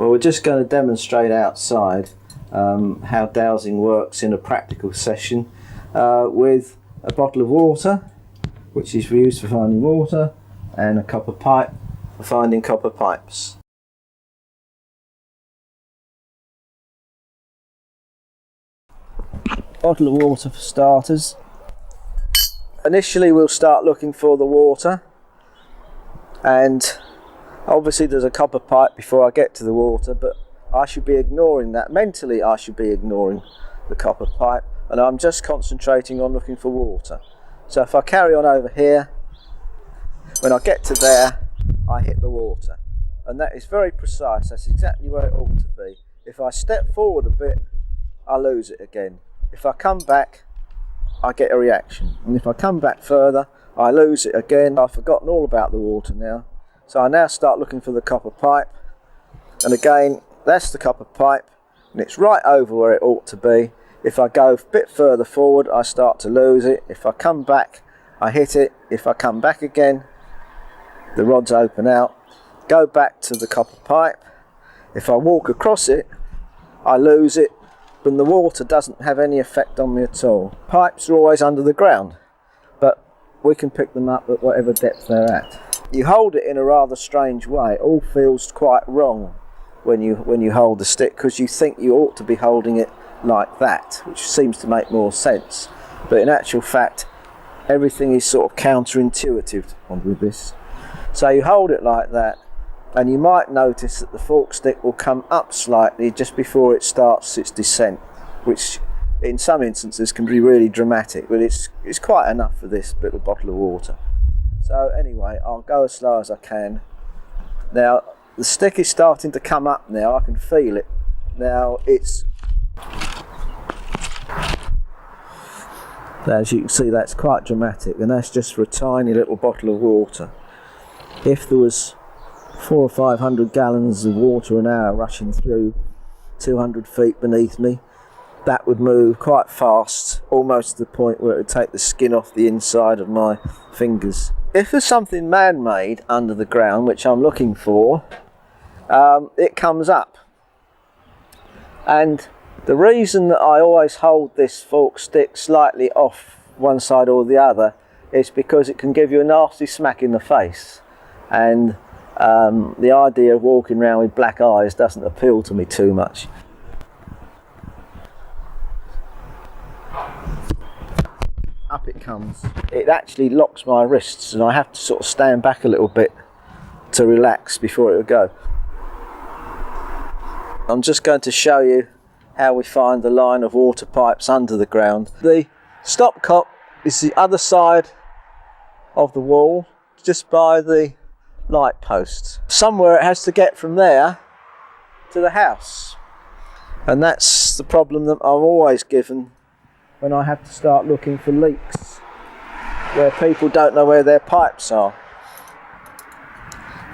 Well, we're just going to demonstrate outside how dowsing works in a practical session with a bottle of water, which is used for finding water, and a copper pipe for finding copper pipes. Bottle of water for starters. Initially we'll start looking for the water, and obviously there's a copper pipe before I get to the water, but I should be ignoring that. Mentally I should be ignoring the copper pipe, and I'm just concentrating on looking for water. So if I carry on over here, when I get to there I hit the water, and that is very precise. That's exactly where it ought to be. If I step forward a bit I lose it again. If I come back I get a reaction, and if I come back further I lose it again. I've forgotten all about the water now, so I now start looking for the copper pipe, and again that's the copper pipe, and it's right over where it ought to be. If I go a bit further forward I start to lose it. If I come back I hit it. If I come back again the rods open out, go back to the copper pipe. If I walk across it I lose it, but the water doesn't have any effect on me at all. Pipes are always under the ground, but we can pick them up at whatever depth they're at. You hold it in a rather strange way. It all feels quite wrong when you hold the stick, because you think you ought to be holding it like that, which seems to make more sense. But in actual fact, everything is sort of counterintuitive with this. So you hold it like that, and you might notice that the fork stick will come up slightly just before it starts its descent, which in some instances can be really dramatic, but it's quite enough for this little bottle of water. So anyway, I'll go as slow as I can. Now the stick is starting to come up now, I can feel it. Now as you can see, that's quite dramatic, and that's just for a tiny little bottle of water. If there was 400 or 500 gallons of water an hour rushing through 200 feet beneath me, that would move quite fast, almost to the point where it would take the skin off the inside of my fingers. If there's something man-made under the ground, which I'm looking for, it comes up. And the reason that I always hold this fork stick slightly off one side or the other is because it can give you a nasty smack in the face, and the idea of walking around with black eyes doesn't appeal to me too much. Up it comes. It actually locks my wrists, and I have to sort of stand back a little bit to relax before it will go. I'm just going to show you how we find the line of water pipes under the ground. The stopcock is the other side of the wall, just by the light post. Somewhere it has to get from there to the house, and that's the problem that I'm always given when I have to start looking for leaks where people don't know where their pipes are.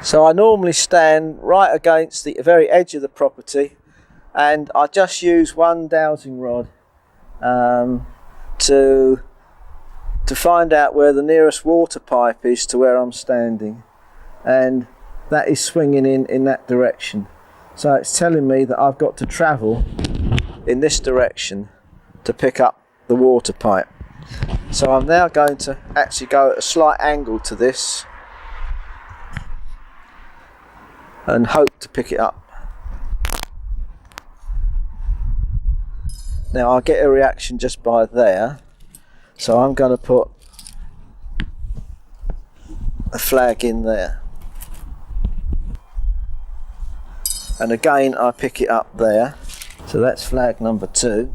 So I normally stand right against the very edge of the property, and I just use one dowsing rod to find out where the nearest water pipe is to where I'm standing, and that is swinging in that direction. So it's telling me that I've got to travel in this direction to pick up the water pipe. So I'm now going to actually go at a slight angle to this and hope to pick it up. Now I'll get a reaction just by there, so I'm going to put a flag in there, and again I pick it up there. So that's flag number 2,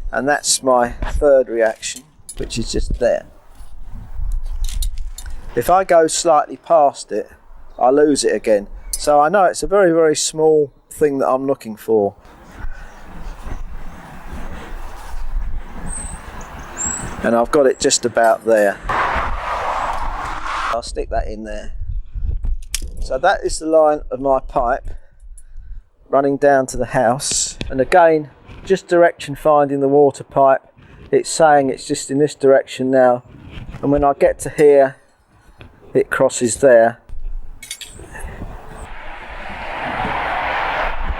and that's my third reaction, which is just there. If I go slightly past it I lose it again, so I know it's a very, very small thing that I'm looking for. And I've got it just about there. I'll stick that in there. So that is the line of my pipe running down to the house, and again just direction finding the water pipe. It's saying it's just in this direction now, and when I get to here it crosses there.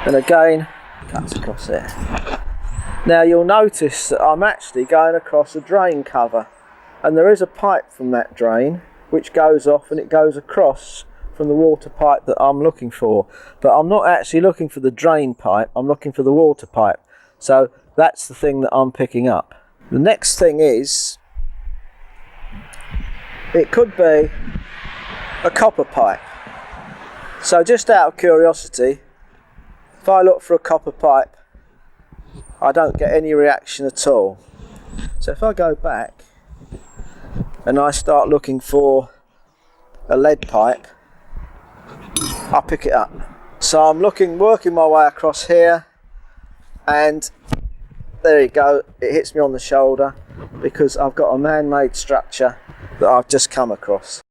and again cuts across there. Now you'll notice that I'm actually going across a drain cover, and there is a pipe from that drain which goes off and it goes across from the water pipe that I'm looking for, but I'm not actually looking for the drain pipe, I'm looking for the water pipe. So that's the thing that I'm picking up. The next thing is, it could be a copper pipe. So just out of curiosity, if I look for a copper pipe, I don't get any reaction at all. So if I go back and I start looking for a lead pipe, I'll pick it up. So I'm working my way across here, and there you go, it hits me on the shoulder because I've got a man-made structure that I've just come across.